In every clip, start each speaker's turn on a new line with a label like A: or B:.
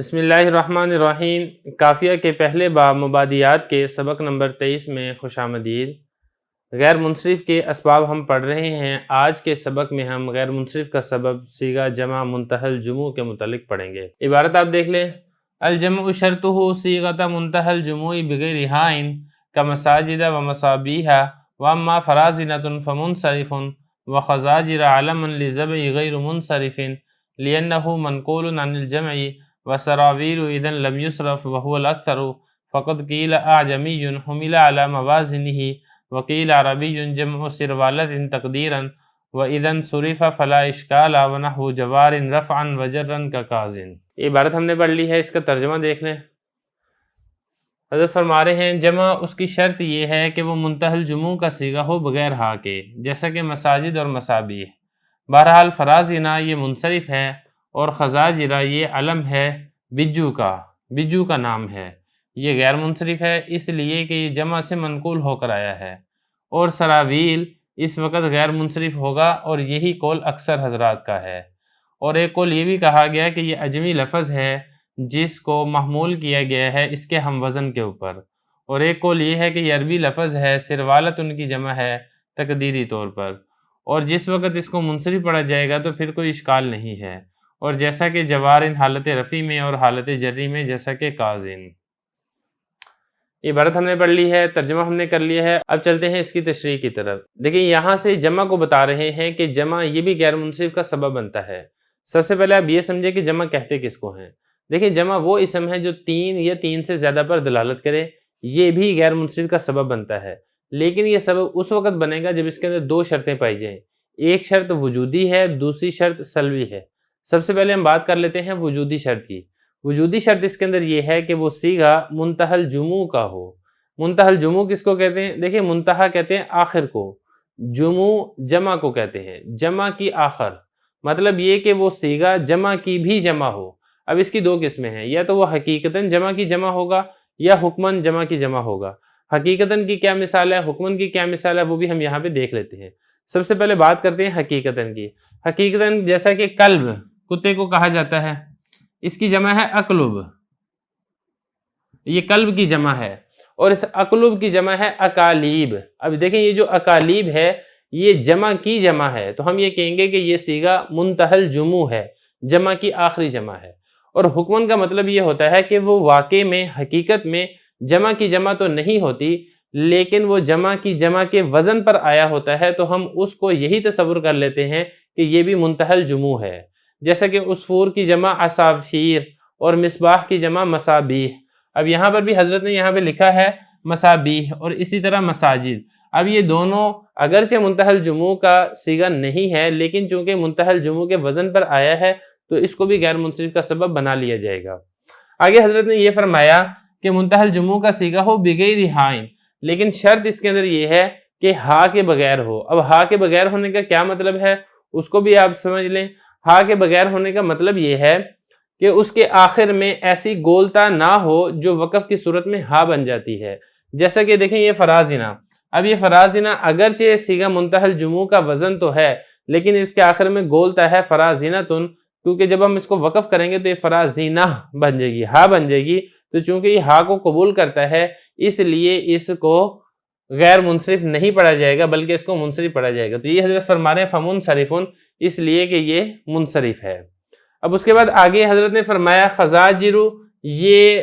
A: بسم اللہ الرحمن الرحیم۔ کافیہ کے پہلے باب مبادیات کے سبق نمبر 23 میں خوش آمدید۔ غیر منصرف کے اسباب ہم پڑھ رہے ہیں۔ آج کے سبق میں ہم غیر منصرف کا سبب صیغہ جمع منتہی الجموع کے متعلق پڑھیں گے۔ عبارت آپ دیکھ لیں، الجمع شرطہ صیغۃ منتہی الجموع بغیر ہائن کمساجد ومصابیح واما فرازنۃ فمنصرف وخزاجر علما للجمع غیر منصرف لأنه منقول عن الجمع وسراویل اذا لم يصرف وهو الاکثر فقد قیل اعجمی حمل على موازنه وقیل عربی جمع سروالت تقدیرا واذا صرف فلا اشکال ونحو جوار رفعا وجرا ککازن۔ یہ عبارت ہم نے پڑھ لی ہے، اس کا ترجمہ دیکھ لیں۔ حضرت فرما رہے ہیں جمع اس کی شرط یہ ہے کہ وہ منتہی الجموع کا صیغہ ہو بغیر ہا کے، جیسا کہ مساجد اور مصابیح۔ بہرحال فرازنا یہ منصرف ہے اور خزاجرہ یہ علم ہے بجو کا نام ہے، یہ غیر منصرف ہے اس لیے کہ یہ جمع سے منقول ہو کر آیا ہے، اور سراویل اس وقت غیر منصرف ہوگا اور یہی قول اکثر حضرات کا ہے۔ اور ایک قول یہ بھی کہا گیا کہ یہ عجمی لفظ ہے جس کو محمول کیا گیا ہے اس کے ہم وزن کے اوپر، اور ایک قول یہ ہے کہ یہ عربی لفظ ہے، سروالت ان کی جمع ہے تقدیری طور پر، اور جس وقت اس کو منصرف پڑھا جائے گا تو پھر کوئی اشکال نہیں ہے، اور جیسا کہ جوارن حالت رفع میں اور حالت جری میں جیسا کہ کازن۔ عبارت ہم نے پڑھ لی ہے، ترجمہ ہم نے کر لیا ہے۔ اب چلتے ہیں اس کی تشریح کی طرف۔ دیکھیں یہاں سے جمع کو بتا رہے ہیں کہ جمع یہ بھی غیر منصرف کا سبب بنتا ہے۔ سب سے پہلے آپ یہ سمجھیں کہ جمع کہتے کس کو ہیں۔ دیکھیں جمع وہ اسم ہے جو تین یا تین سے زیادہ پر دلالت کرے، یہ بھی غیر منصرف کا سبب بنتا ہے، لیکن یہ سبب اس وقت بنے گا جب اس کے اندر دو شرطیں پائی جائیں۔ ایک شرط وجودی ہے، دوسری شرط سلبی ہے۔ سب سے پہلے ہم بات کر لیتے ہیں وجودی شرط کی۔ وجودی شرط اس کے اندر یہ ہے کہ وہ صیغہ منتہی الجموع کا ہو۔ منتہی الجموع کس کو کہتے ہیں؟ دیکھیں منتہا کہتے ہیں آخر کو، جموع جمع کو کہتے ہیں، جمع کی آخر، مطلب یہ کہ وہ صیغہ جمع کی بھی جمع ہو۔ اب اس کی دو قسمیں ہیں، یا تو وہ حقیقتاً جمع کی جمع ہوگا یا حکماً جمع کی جمع ہوگا۔ حقیقتاً کی کیا مثال ہے، حکماً کی کیا مثال ہے، وہ بھی ہم یہاں پہ دیکھ لیتے ہیں۔ سب سے پہلے بات کرتے ہیں حقیقتاً کی۔ حقیقتاً جیسا کہ کلب کتے کو کہا جاتا ہے، اس کی جمع ہے اقلب، یہ کلب کی جمع ہے، اور اس اقلب کی جمع ہے اکالیب۔ اب دیکھیں یہ جو اکالیب ہے یہ جمع کی جمع ہے، تو ہم یہ کہیں گے کہ یہ صیغہ منتہی الجموع ہے، جمع کی آخری جمع ہے۔ اور حکمن کا مطلب یہ ہوتا ہے کہ وہ واقع میں حقیقت میں جمع کی جمع تو نہیں ہوتی، لیکن وہ جمع کی جمع کے وزن پر آیا ہوتا ہے، تو ہم اس کو یہی تصور کر لیتے ہیں کہ یہ بھی منتہی الجموع ہے۔ جیسا کہ عصفور کی جمع عصافیر اور مصباح کی جمع مصابیح۔ اب یہاں پر بھی حضرت نے یہاں پہ لکھا ہے مصابیح، اور اسی طرح مساجد۔ اب یہ دونوں اگرچہ منتہی الجموع کا صیغہ نہیں ہے، لیکن چونکہ منتہی الجموع کے وزن پر آیا ہے تو اس کو بھی غیر منصرف کا سبب بنا لیا جائے گا۔ آگے حضرت نے یہ فرمایا کہ منتہی الجموع کا صیغہ ہو بغیر ہائن، لیکن شرط اس کے اندر یہ ہے کہ ہا کے بغیر ہو۔ اب ہا کے بغیر ہونے کا کیا مطلب ہے اس کو بھی آپ سمجھ لیں۔ ہا کے بغیر ہونے کا مطلب یہ ہے کہ اس کے آخر میں ایسی گولتا نہ ہو جو وقف کی صورت میں ہا بن جاتی ہے۔ جیسا کہ دیکھیں یہ فرازنا، اب یہ فرازنا اگرچہ صیغہ منتہی الجموع کا وزن تو ہے، لیکن اس کے آخر میں گولتا ہے فرازینتن، کیونکہ جب ہم اس کو وقف کریں گے تو یہ فرازینہ بن جائے گی، ہا بن جائے گی، تو چونکہ یہ ہا کو قبول کرتا ہے اس لیے اس کو غیر منصرف نہیں پڑھا جائے گا بلکہ اس کو منصرف پڑھا جائے گا۔ تو یہ حضرت فرما رہے ہیں فمنصرفن، اس لیے کہ یہ منصرف ہے۔ اب اس کے بعد آگے حضرت نے فرمایا خزاجرو، یہ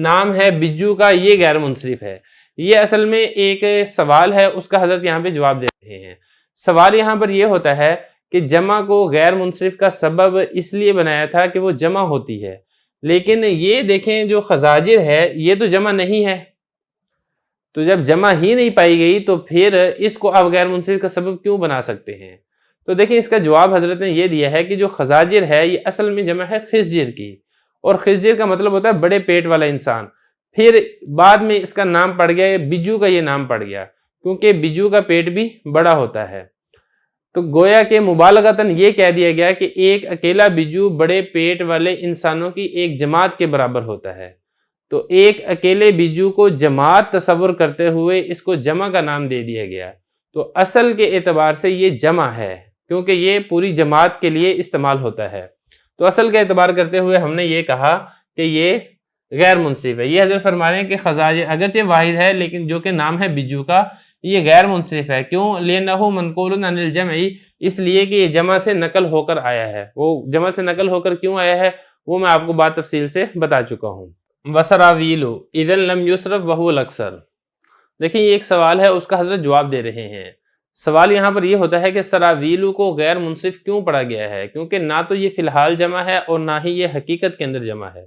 A: نام ہے بجو کا، یہ غیر منصرف ہے۔ یہ اصل میں ایک سوال ہے، اس کا حضرت یہاں پہ جواب دے رہے ہیں۔ سوال یہاں پر یہ ہوتا ہے کہ جمع کو غیر منصرف کا سبب اس لیے بنایا تھا کہ وہ جمع ہوتی ہے، لیکن یہ دیکھیں جو خزاجر ہے یہ تو جمع نہیں ہے، تو جب جمع ہی نہیں پائی گئی تو پھر اس کو آپ غیر منصرف کا سبب کیوں بنا سکتے ہیں؟ تو دیکھیں اس کا جواب حضرت نے یہ دیا ہے کہ جو خزاجر ہے یہ اصل میں جمع ہے خنزیر کی، اور خنزیر کا مطلب ہوتا ہے بڑے پیٹ والا انسان۔ پھر بعد میں اس کا نام پڑ گیا، بجو کا یہ نام پڑ گیا کیونکہ بجو کا پیٹ بھی بڑا ہوتا ہے، تو گویا کہ مبالغتاً یہ کہہ دیا گیا کہ ایک اکیلا بجو بڑے پیٹ والے انسانوں کی ایک جماعت کے برابر ہوتا ہے، تو ایک اکیلے بجو کو جماعت تصور کرتے ہوئے اس کو جمع کا نام دے دیا گیا۔ تو اصل کے اعتبار سے یہ جمع ہے کیونکہ یہ پوری جماعت کے لیے استعمال ہوتا ہے، تو اصل کا اعتبار کرتے ہوئے ہم نے یہ کہا کہ یہ غیر منصرف ہے۔ یہ حضرت فرما رہے ہیں کہ خزاج اگرچہ واحد ہے لیکن جو کہ نام ہے بجو کا، یہ غیر منصرف ہے۔ کیوں؟ لِأَنَّهُ مَنْقُولٌ عَنِ الْجَمْعِ، اس لیے کہ یہ جمع سے نقل ہو کر آیا ہے۔ وہ جمع سے نقل ہو کر کیوں آیا ہے وہ میں آپ کو بات تفصیل سے بتا چکا ہوں۔ وَسَرَاوِيلُ اِذًا لَمْ يُصْرَفْ وَهُوَ الْأَكْثَرُ، دیکھیں یہ ایک سوال ہے، اس کا حضرت جواب دے رہے ہیں۔ سوال یہاں پر یہ ہوتا ہے کہ سراویلو کو غیر منصرف کیوں پڑھا گیا ہے؟ کیونکہ نہ تو یہ فی الحال جمع ہے اور نہ ہی یہ حقیقت کے اندر جمع ہے۔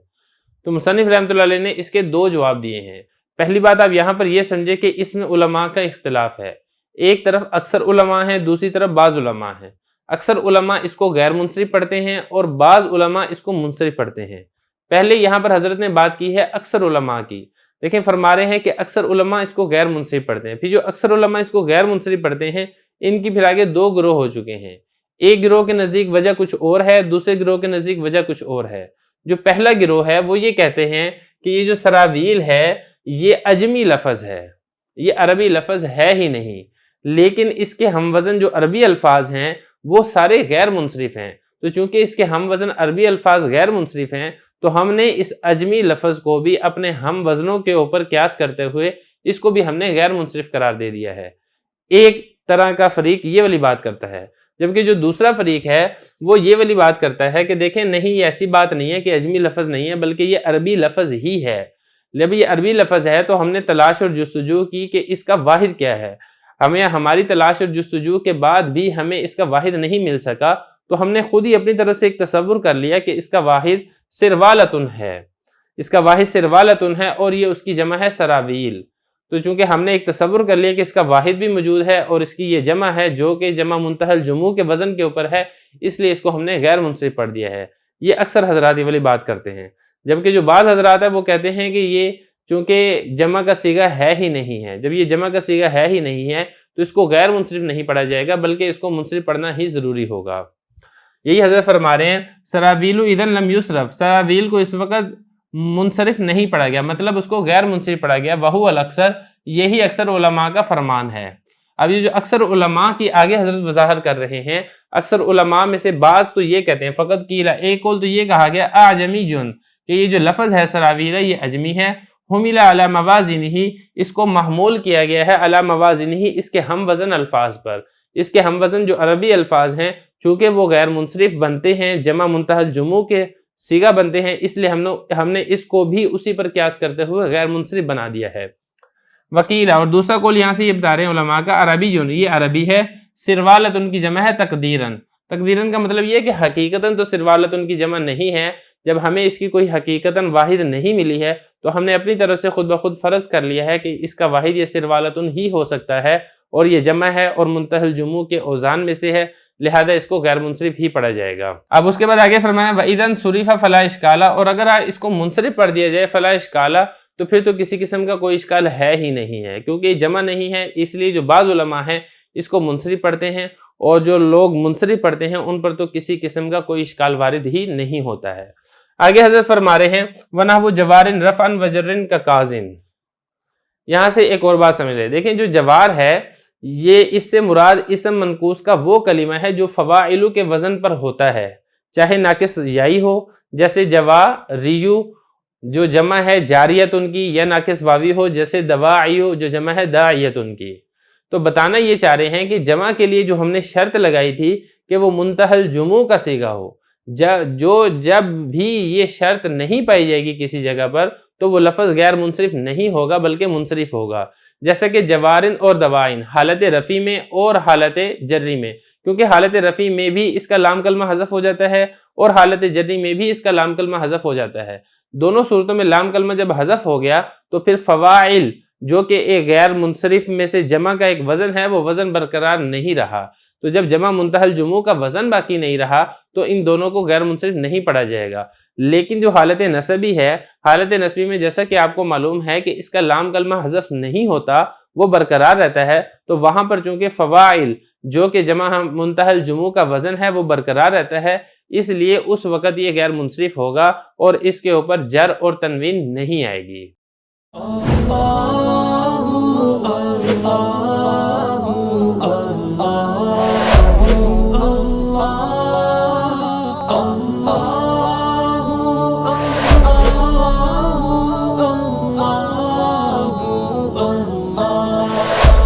A: تو مصنف رحمۃ اللہ علیہ نے اس کے دو جواب دیے ہیں۔ پہلی بات آپ یہاں پر یہ سمجھے کہ اس میں علماء کا اختلاف ہے، ایک طرف اکثر علماء ہیں، دوسری طرف بعض علماء ہیں۔ اکثر علماء اس کو غیر منصرف پڑھتے ہیں اور بعض علماء اس کو منصرف پڑھتے ہیں۔ پہلے یہاں پر حضرت نے بات کی ہے اکثر علماء کی، دیکھیں فرما رہے ہیں کہ اکثر علماء اس کو غیر منصرف پڑھتے ہیں۔ پھر جو اکثر علماء اس کو غیر منصرف پڑھتے ہیں، ان کی پھر آگے دو گروہ ہو چکے ہیں۔ ایک گروہ کے نزدیک وجہ کچھ اور ہے، دوسرے گروہ کے نزدیک وجہ کچھ اور ہے۔ جو پہلا گروہ ہے وہ یہ کہتے ہیں کہ یہ جو سراویل ہے یہ عجمی لفظ ہے، یہ عربی لفظ ہے ہی نہیں، لیکن اس کے ہم وزن جو عربی الفاظ ہیں وہ سارے غیر منصرف ہیں۔ تو چونکہ اس کے ہم وزن عربی الفاظ غیر منصرف ہیں تو ہم نے اس عجمی لفظ کو بھی اپنے ہم وزنوں کے اوپر قیاس کرتے ہوئے اس کو بھی ہم نے غیر منصرف قرار دے دیا ہے۔ ایک طرح کا فریق یہ والی بات کرتا ہے، جبکہ جو دوسرا فریق ہے وہ یہ والی بات کرتا ہے کہ دیکھیں نہیں، یہ ایسی بات نہیں ہے کہ عجمی لفظ نہیں ہے، بلکہ یہ عربی لفظ ہی ہے۔ جب یہ عربی لفظ ہے تو ہم نے تلاش اور جستجو کی کہ اس کا واحد کیا ہے، ہماری تلاش اور جستجو کے بعد بھی ہمیں اس کا واحد نہیں مل سکا، تو ہم نے خود ہی اپنی طرف سے ایک تصور کر لیا کہ اس کا واحد سروالتن ہے، اس کا واحد سروالتن ہے اور یہ اس کی جمع ہے سراویل۔ تو چونکہ ہم نے ایک تصور کر لیا کہ اس کا واحد بھی موجود ہے اور اس کی یہ جمع ہے جو کہ جمع منتہی الجموع کے وزن کے اوپر ہے، اس لیے اس کو ہم نے غیر منصرف پڑھ دیا ہے۔ یہ اکثر حضرات یہ والی بات کرتے ہیں، جبکہ جو بعض حضرات ہیں وہ کہتے ہیں کہ یہ چونکہ جمع کا صیغہ ہے ہی نہیں ہے، جب یہ جمع کا صیغہ ہے ہی نہیں ہے تو اس کو غیر منصرف نہیں پڑھا جائے گا، بلکہ اس کو منصرف پڑھنا ہی ضروری ہوگا۔ یہی حضرت فرما رہے ہیں سراویل اذن لم یصرف، سراویل کو اس وقت منصرف نہیں پڑھا گیا، مطلب اس کو غیر منصرف پڑھا گیا، وہو الاکثر، یہی اکثر علماء کا فرمان ہے۔ اب یہ جو اکثر علماء کی آگے حضرت وضاحت کر رہے ہیں، اکثر علماء میں سے بعض تو یہ کہتے ہیں فقط قیل، ایک قول تو یہ کہا گیا اعجمی جن، کہ یہ جو لفظ ہے سراویل یہ عجمی ہے، حمل علی موازنہ، اس کو محمول کیا گیا ہے علی موازنہ، اس کے ہم وزن الفاظ پر، اس کے ہم وزن جو عربی الفاظ ہیں چونکہ وہ غیر منصرف بنتے ہیں، جمع منتہی الجموع کے صیغہ بنتے ہیں، اس لیے ہم نے اس کو بھی اسی پر قیاس کرتے ہوئے غیر منصرف بنا دیا ہے۔ وکیل، اور دوسرا قول یہاں سے یہ بتا رہے ہیں علماء کا، عربی جو یہ عربی ہے، سروالت ان کی جمع ہے تقدیراً، تقدیراً کا مطلب یہ ہے کہ حقیقتاً تو سروالت ان کی جمع نہیں ہے، جب ہمیں اس کی کوئی حقیقتاً واحد نہیں ملی ہے تو ہم نے اپنی طرف سے خود بخود فرض کر لیا ہے کہ اس کا واحد یہ سروالتن ہی ہو سکتا ہے اور یہ جمع ہے اور منتہی الجموع کے اوزان میں سے ہے، لہذا اس کو غیر منصرف ہی پڑھا جائے گا۔ اب اس کے بعد آگے فرمایا وَإِذًا صُرِفَ فَلَا إِشْكَالَ، اور اگر اس کو منصرف پڑھ دیا جائے فلا اشکال، تو پھر تو کسی قسم کا کوئی اشکال ہے ہی نہیں ہے، کیونکہ یہ جمع نہیں ہے، اس لیے جو بعض علماء ہیں اس کو منصرف پڑھتے ہیں اور جو لوگ منصرف پڑھتے ہیں ان پر تو کسی قسم کا کوئی اشکال وارد ہی نہیں ہوتا ہے۔ آگے حضرت فرما رہے ہیں وَنَحْوُ جَوَارٍ رَفْعًا وَجَرٍ كَقَازٍ، یہاں سے ایک اور بات سمجھ لیں، دیکھیں جو جوار ہے یہ اس سے مراد اسم منقوص کا وہ کلمہ ہے جو فواعلو کے وزن پر ہوتا ہے، چاہے ناقص یائی ہو، جیسے جواریو جو جمع ہے جاریت ان کی، یا ناقص واوی ہو جیسے دواعیو جو جمع ہے داعیت ان کی۔ تو بتانا یہ چاہ رہے ہیں کہ جمع کے لیے جو ہم نے شرط لگائی تھی کہ وہ منتہی الجموع کا صیغہ ہو، جب بھی یہ شرط نہیں پائی جائے گی کسی جگہ پر تو وہ لفظ غیر منصرف نہیں ہوگا بلکہ منصرف ہوگا، جیسا کہ جوارن اور دوائن حالت رفع میں اور حالت جری میں، کیونکہ حالت رفع میں بھی اس کا لام کلمہ حذف ہو جاتا ہے اور حالت جری میں بھی اس کا لام کلمہ حذف ہو جاتا ہے۔ دونوں صورتوں میں لام کلمہ جب حذف ہو گیا تو پھر فواعل جو کہ ایک غیر منصرف میں سے جمع کا ایک وزن ہے وہ وزن برقرار نہیں رہا، تو جب جمع منتہی الجموع کا وزن باقی نہیں رہا تو ان دونوں کو غیر منصرف نہیں پڑھا جائے گا۔ لیکن جو حالت نصبی ہے، حالت نصبی میں جیسا کہ آپ کو معلوم ہے کہ اس کا لام کلمہ حذف نہیں ہوتا، وہ برقرار رہتا ہے، تو وہاں پر چونکہ فواعل جو کہ جمع منتہی الجموع کا وزن ہے وہ برقرار رہتا ہے، اس لیے اس وقت یہ غیر منصرف ہوگا اور اس کے اوپر جر اور تنوین نہیں آئے گی۔